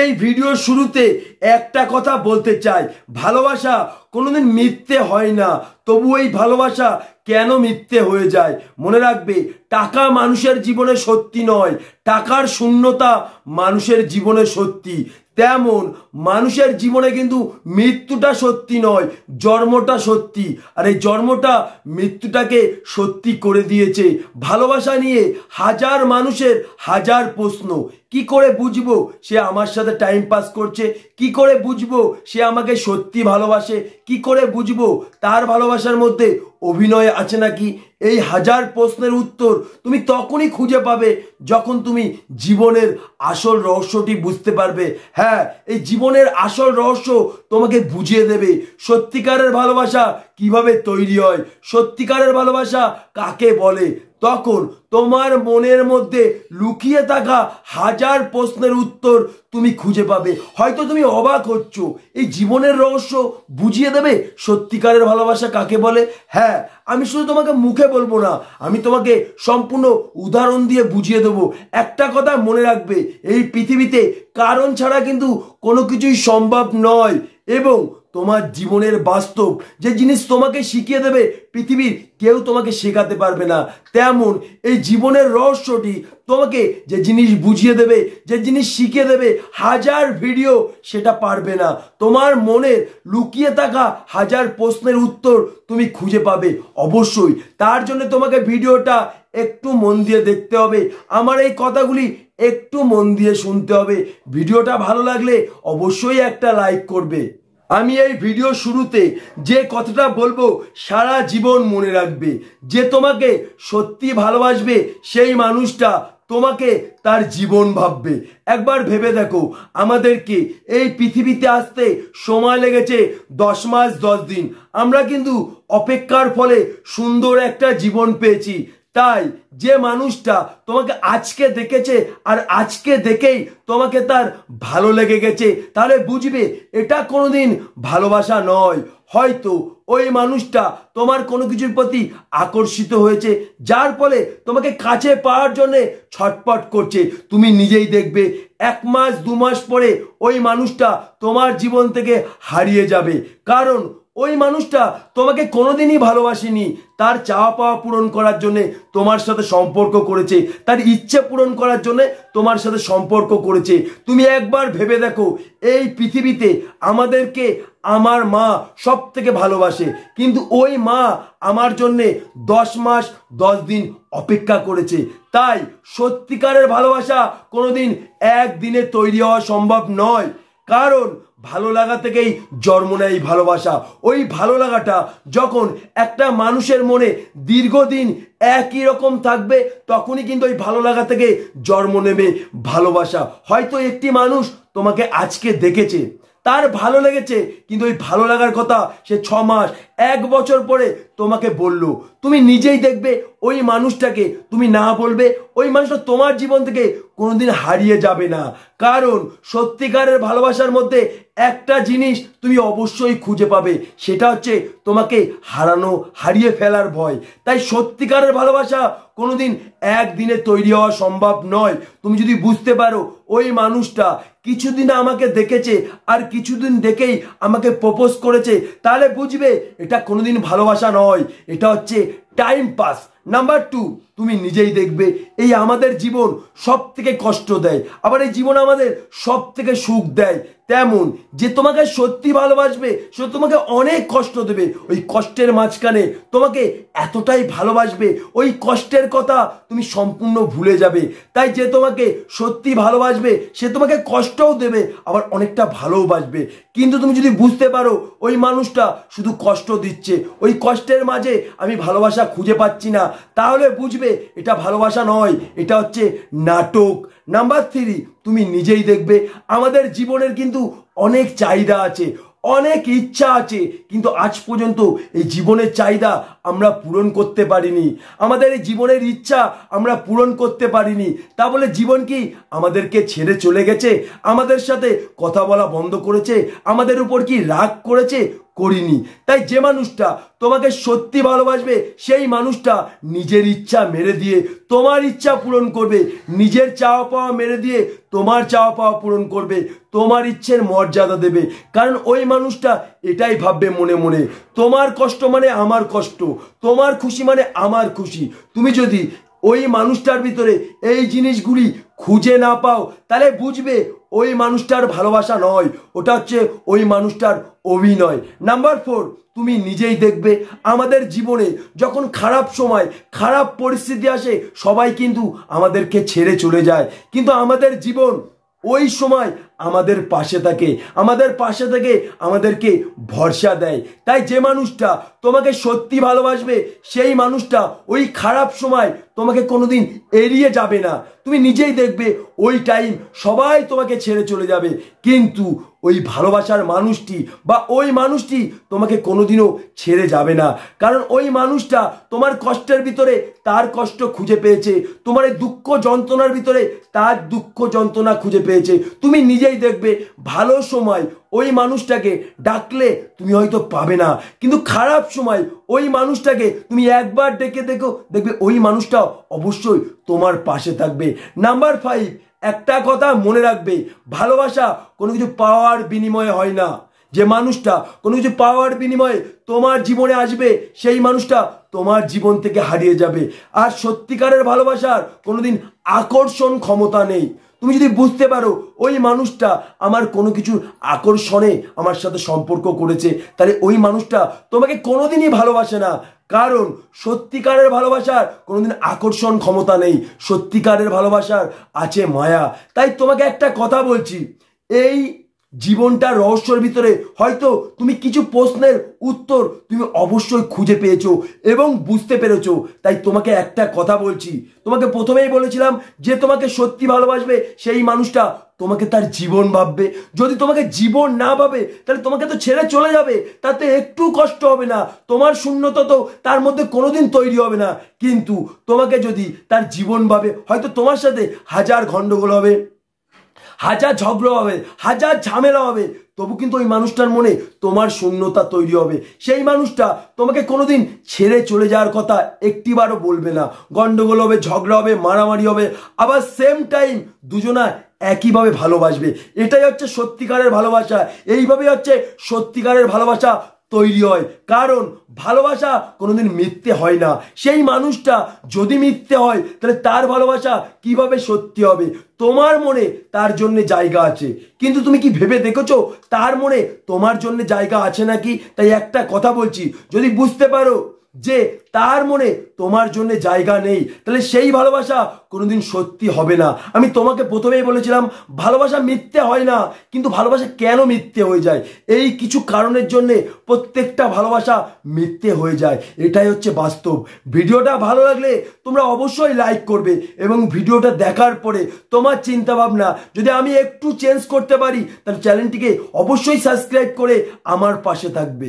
এই ভিডিও শুরুতে একটা কথা বলতে চাই, ভালোবাসা কোনোদিন মিথ্যে হয় না। তবু এই ভালোবাসা কেন মিথ্যে হয়ে যায়? মনে রাখবে, টাকা মানুষের জীবনে সত্যি নয়, টাকার শূন্যতা মানুষের জীবনে সত্যি। তেমন মানুষের জীবনে কিন্তু মৃত্যুটা সত্যি নয়, জন্মটা সত্যি। আর এই জন্মটা মৃত্যুটাকে সত্যি করে দিয়েছে। ভালোবাসা নিয়ে হাজার মানুষের হাজার প্রশ্ন। কি করে বুঝবো সে আমার সাথে টাইম পাস করছে? কি করে বুঝবো সে আমাকে সত্যি ভালোবাসে? কি করে বুঝবো তার ভালোবাসার মধ্যে অভিনয় আছে নাকি? এই হাজার প্রশ্নের উত্তর তুমি তখনই খুঁজে পাবে যখন তুমি জীবনের আসল রহস্যটি বুঝতে পারবে। হ্যাঁ, এই জীবনের আসল রহস্য তোমাকে বুঝিয়ে দেবে সত্যিকারের ভালোবাসা কিভাবে তৈরি হয়, সত্যিকারের ভালোবাসা কাকে বলে। তখন তোমার মনের মধ্যে লুকিয়ে থাকা হাজার প্রশ্নের উত্তর তুমি খুঁজে পাবে। হয়তো তুমি অবাক হচ্ছ, এই জীবনের রহস্য বুঝিয়ে দেবে সত্যিকারের ভালোবাসা কাকে বলে। হ্যাঁ, আমি শুধু তোমাকে মুখে বলবো না, আমি তোমাকে সম্পূর্ণ উদাহরণ দিয়ে বুঝিয়ে দেবো। একটা কথা মনে রাখবে, এই পৃথিবীতে কারণ ছাড়া কিন্তু কোনো কিছুই সম্ভব নয়। এবং তোমার জীবনের বাস্তব যে জিনিস তোমাকে শিখিয়ে দেবে পৃথিবীর কেউ তোমাকে শেখাতে পারবে না। তেমন এই জীবনের রহস্যটি তোমাকে যে জিনিস বুঝিয়ে দেবে, যে জিনিস শিখিয়ে দেবে হাজার ভিডিও সেটা পারবে না। তোমার মনের লুকিয়ে থাকা হাজার প্রশ্নের উত্তর তুমি খুঁজে পাবে অবশ্যই। তার জন্য তোমাকে ভিডিওটা একটু মন দিয়ে দেখতে হবে, আমার এই কথাগুলি একটু মন দিয়ে শুনতে হবে। ভিডিওটা ভালো লাগলে অবশ্যই একটা লাইক করবে। আমি এই ভিডিও শুরুতে যে কথাটা বলবো সারা জীবন মনে রাখবে, যে তোমাকে সত্যি ভালোবাসবে সেই মানুষটা তোমাকে তার জীবন ভাববে। একবার ভেবে দেখো, আমাদেরকে এই পৃথিবীতে আসতে সময় লেগেছে 10 মাস 10 দিন। আমরা কিন্তু অপেক্ষার ফলে সুন্দর একটা জীবন পেয়েছি। তাই যে মানুষটা তোমাকে আজকে দেখেছে আর আজকে দেখেই তোমাকে তার ভালো লেগে গেছে, তাহলে বুঝবে এটা কোনোদিন ভালোবাসা নয়। হয়তো ওই মানুষটা তোমার কোনো কিছুর প্রতি আকর্ষিত হয়েছে, যার ফলে তোমাকে কাছে পাওয়ার জন্যে ছটপট করছে। তুমি নিজেই দেখবে 1 মাস 2 মাস পরে ওই মানুষটা তোমার জীবন থেকে হারিয়ে যাবে। কারণ ওই মানুষটা তোমাকে কোনোদিনই ভালোবাসেনি, তার চাওয়া পাওয়া পূরণ করার জন্য তোমার সাথে সম্পর্ক করেছে, তার ইচ্ছে পূরণ করার জন্য তোমার সাথে সম্পর্ক করেছে। তুমি একবার ভেবে দেখো, এই পৃথিবীতে আমাদেরকে আমার মা সব থেকে ভালোবাসে, কিন্তু ওই মা আমার জন্যে 10 মাস 10 দিন অপেক্ষা করেছে। তাই সত্যিকারের ভালোবাসা কোনোদিন একদিনে তৈরি হওয়া সম্ভব নয়। কারণ ভালো লাগা থেকেই জন্ম নেয় ভালোবাসা। ওই ভালো লাগাটা যখন একটা মানুষের মনে দীর্ঘদিন একই রকম থাকবে, তখনই কিন্তু ওই ভালো লাগা থেকে জন্ম নেবে ভালোবাসা। হয়তো একটি মানুষ তোমাকে আজকে দেখেছে, তার ভালো লেগেছে, কিন্তু ওই ভালো লাগার কথা সে 6 মাস 1 বছর পরে তোমাকে বললো। তুমি নিজেই দেখবে ওই মানুষটাকে তুমি না বলবে, ওই মানুষটা তোমার জীবন থেকে কোনোদিন হারিয়ে যাবে না। কারণ সত্যিকারের ভালোবাসার মধ্যে একটা জিনিস তুমি অবশ্যই খুঁজে পাবে, সেটা হচ্ছে তোমাকে হারানো, হারিয়ে ফেলার ভয়। তাই সত্যিকারের ভালোবাসা কোনোদিন একদিনে তৈরি হওয়া সম্ভব নয়। তুমি যদি বুঝতে পারো ওই মানুষটা কিছুদিন আমাকে দেখেছে আর কিছুদিন দেখেই আমাকে প্রপোজ করেছে, তাহলে বুঝবে এটা কোনোদিন ভালোবাসা নয়, এটা হচ্ছে টাইম পাস। নাম্বার 2, তুমি নিজেই দেখবে এই আমাদের জীবন সব থেকে কষ্ট দেয়, আবার এই জীবন আমাদের সব থেকে সুখ দেয়। তেমন যে তোমাকে সত্যি ভালোবাসবে সে তোমাকে অনেক কষ্ট দেবে। ওই কষ্টের মাঝখানে তোমাকে এতটাই ভালোবাসবে, ওই কষ্টের কথা তুমি সম্পূর্ণ ভুলে যাবে। তাই যে তোমাকে সত্যি ভালোবাসবে সে তোমাকে কষ্টও দেবে, আবার অনেকটা ভালোবাসবে। কিন্তু তুমি যদি বুঝতে পারো ওই মানুষটা শুধু কষ্ট দিচ্ছে, ওই কষ্টের মাঝে আমি ভালোবাসা খুঁজে পাচ্ছি না, তাহলে বুঝবে এটা ভালোবাসা নয়, এটা হচ্ছে নাটক। নাম্বার 3, তুমি নিজেই দেখবে আমাদের জীবনের কিন্তু অনেক চাহিদা আছে, অনেক ইচ্ছা আছে, কিন্তু আজ পর্যন্ত এই জীবনের চাহিদা আমরা পূরণ করতে পারিনি। আমাদের এই জীবনের ইচ্ছা আমরা পূরণ করতে পারিনি, তা বলে জীবন কি আমাদেরকে ছেড়ে চলে গেছে? আমাদের সাথে কথা বলা বন্ধ করেছে? আমাদের উপর কি রাগ করেছে? করিনি। তাই যে মানুষটা তোমাকে সত্যি ভালোবাসবে সেই মানুষটা নিজের ইচ্ছা মেরে দিয়ে তোমার ইচ্ছা পূরণ করবে, নিজের চাওয়া পাওয়া মেরে দিয়ে তোমার চাওয়া পাওয়া পূরণ করবে, তোমার ইচ্ছের মর্যাদা দেবে। কারণ ওই মানুষটা এটাই ভাববে মনে মনে, তোমার কষ্ট মানে আমার কষ্ট, তোমার খুশি মানে আমার খুশি। তুমি যদি ওই মানুষটার ভিতরে এই জিনিসগুলি খুঁজে না পাও তাহলে বুঝবে ওই মানুষটার ভালোবাসা নয়, ওটা হচ্ছে ওই মানুষটার অভিনয়। নাম্বার 4, তুমি নিজেই দেখবে আমাদের জীবনে যখন খারাপ সময় খারাপ পরিস্থিতি আসে সবাই কিন্তু আমাদেরকে ছেড়ে চলে যায়, কিন্তু আমাদের জীবন ওই সময় আমাদের পাশে থাকে, আমাদের পাশে থেকে আমাদেরকে ভরসা দেয়। তাই যে মানুষটা তোমাকে সত্যি ভালোবাসবে সেই মানুষটা ওই খারাপ সময় তোমাকে কোনোদিন এড়িয়ে যাবে না। তুমি নিজেই দেখবে ওই টাইম সবাই তোমাকে ছেড়ে চলে যাবে, কিন্তু ওই ভালোবাসার মানুষটি বা ওই মানুষটি তোমাকে কোনোদিনও ছেড়ে যাবে না। কারণ ওই মানুষটা তোমার কষ্টের ভিতরে তার কষ্ট খুঁজে পেয়েছে, তোমার এই দুঃখ যন্ত্রণার ভিতরে তার দুঃখ যন্ত্রণা খুঁজে পেয়েছে। তুমি নিজেই দেখবে ভালো সময় ওই মানুষটাকে ডাকলে তুমি হয়তো পাবে না, কিন্তু খারাপ সময় ওই মানুষটাকে তুমি একবার ডেকে দেখো, দেখবে ওই মানুষটা অবশ্যই তোমার পাশে থাকবে। নাম্বার 5, একটা কথা মনে রাখবে, ভালোবাসা কোনো কিছু পাওয়ার বিনিময়ে হয় না। যে মানুষটা কোনো কিছু পাওয়ার বিনিময়ে তোমার জীবনে আসবে সেই মানুষটা তোমার জীবন থেকে হারিয়ে যাবে। আর সত্যিকারের ভালোবাসার কোনোদিন আকর্ষণ ক্ষমতা নেই। তুমি যদি বুঝতে পারো ওই মানুষটা আমার কোনো কিছু আকর্ষণে আমার সাথে সম্পর্ক করেছে, তাহলে ওই মানুষটা তোমাকে কোনোদিনই ভালোবাসে না। কারণ সত্যিকারের ভালোবাসার কোনোদিন আকর্ষণ ক্ষমতা নেই, সত্যিকারের ভালোবাসার আছে মায়া। তাই তোমাকে একটা কথা বলছি, এই জীবনটার রহস্যের ভিতরে হয়তো তুমি কিছু প্রশ্নের উত্তর তুমি অবশ্যই খুঁজে পেয়েছো এবং বুঝতে পেরেছো। তাই তোমাকে একটা কথা বলছি, তোমাকে প্রথমেই বলেছিলাম যে তোমাকে সত্যি ভালোবাসবে সেই মানুষটা তোমাকে তার জীবন ভাববে। যদি তোমাকে জীবন না ভাবে তাহলে তোমাকে তো ছেড়ে চলে যাবে, তাতে একটু কষ্ট হবে না, তোমার শূন্যতা তো তার মধ্যে কোনোদিন তৈরি হবে না। কিন্তু তোমাকে যদি তার জীবন ভাবে, হয়তো তোমার সাথে হাজার গন্ডগোল হবে, হাজার ঝগড়া হবে, হাজার ঝামেলা হবে, তবু কিন্তু ওই মানুষটার মনে তোমার শূন্যতা তৈরি হবে। সেই মানুষটা তোমাকে কোনোদিন ছেড়ে চলে যাওয়ার কথা একটিবারও বলবে না। গন্ডগোল হবে, ঝগড়া হবে, মারামারি হবে, আবার সেম টাইম দুজনা একইভাবে ভালোবাসবে। এটাই হচ্ছে সত্যিকারের ভালোবাসা। এইভাবে হচ্ছে সত্যিকারের ভালোবাসা তৈরি হয়। কারণ ভালোবাসা কোনোদিন মিথ্যে হয় না। সেই মানুষটা যদি মিথ্যে হয় তাহলে তার ভালোবাসা কিভাবে সত্যি হবে? তোমার মনে তার জন্য জায়গা আছে, কিন্তু তুমি কি ভেবে দেখেছো তার মনে তোমার জন্য জায়গা আছে নাকি? তাই একটা কথা বলছি, যদি বুঝতে পারো যে তার মনে তোমার জন্য জায়গা নেই তাহলে সেই ভালোবাসা কোনোদিন সত্যি হবে না। আমি তোমাকে প্রথমেই বলেছিলাম ভালোবাসা মিথ্যে হয় না, কিন্তু ভালোবাসা কেন মিথ্যে হয়ে যায়? এই কিছু কারণের জন্য প্রত্যেকটা ভালোবাসা মিথ্যে হয়ে যায়, এটাই হচ্ছে বাস্তব। ভিডিওটা ভালো লাগলে তোমরা অবশ্যই লাইক করবে এবং ভিডিওটা দেখার পরে তোমার চিন্তা ভাবনা যদি আমি একটু চেঞ্জ করতে পারি তাহলে চ্যানেলটিকে অবশ্যই সাবস্ক্রাইব করে আমার পাশে থাকবে।